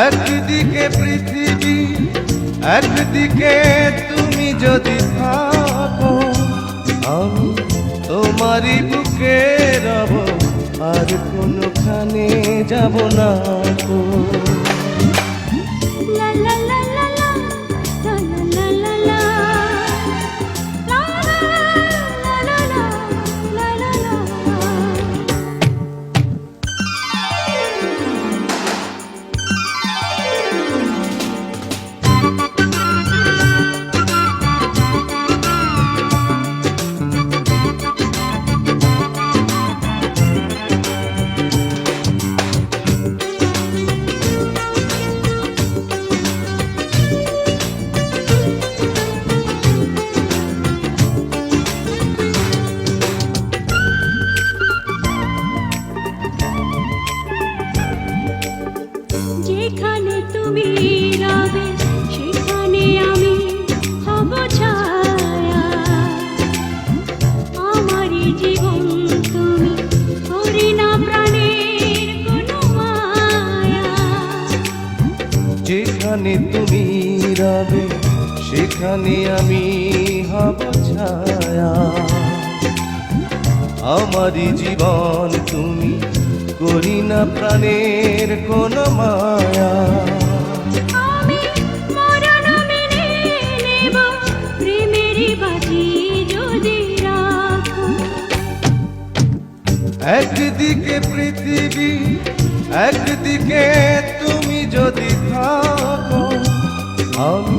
একদিকে পৃথিবী, একদিকে তুমি যদি থাকো, আমি তোমারই বুকে রব, আর কোনোখানে যাব না গো। যেখানে তুমি রবে সেখানে আমি হব ছায়া, আমারই জীবন তুমি করি না প্রাণের কোনো মায়া। যেখানে তুমি রবে সেখানে আমি হব ছায়া, আমারই জীবন তুমি করি না প্রাণের কোন মায়া। আমি মরণ মেনে নেব প্রেমেরই বাজি যদি রাখো। একদিকে পৃথিবী, একদিকে তুমি যদি থাকো, আমি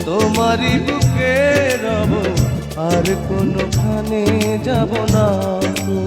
তোমারই বুকে রব, আর কোনোখানে যাব না গো।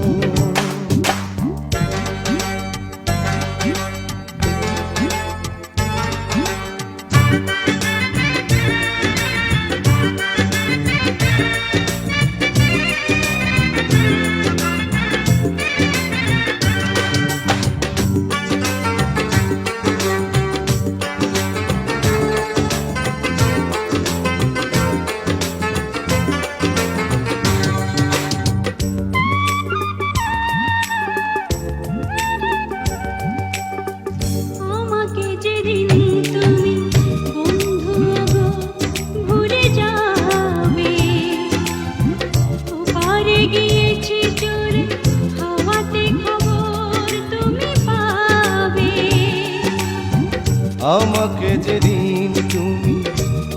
আমাকে যেদিন তুমি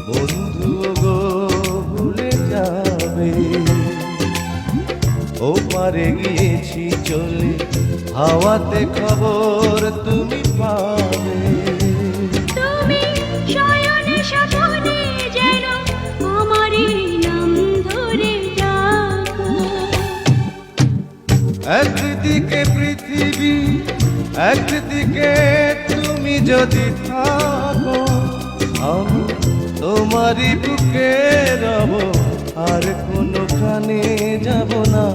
বন্ধু গো ভুলে যাবে, ও পারে গিয়েছি চলে হাওয়াতে খবর তুমি পাবে। তুমি শয়নে স্বপ্নে যেন আমারই নাম ধরে ডাকো। একদিকে পৃথিবী, একদিকে তুমি যদি থাকো, আমি তোমারই বুকে রব, আর কোনোখানে যাব না।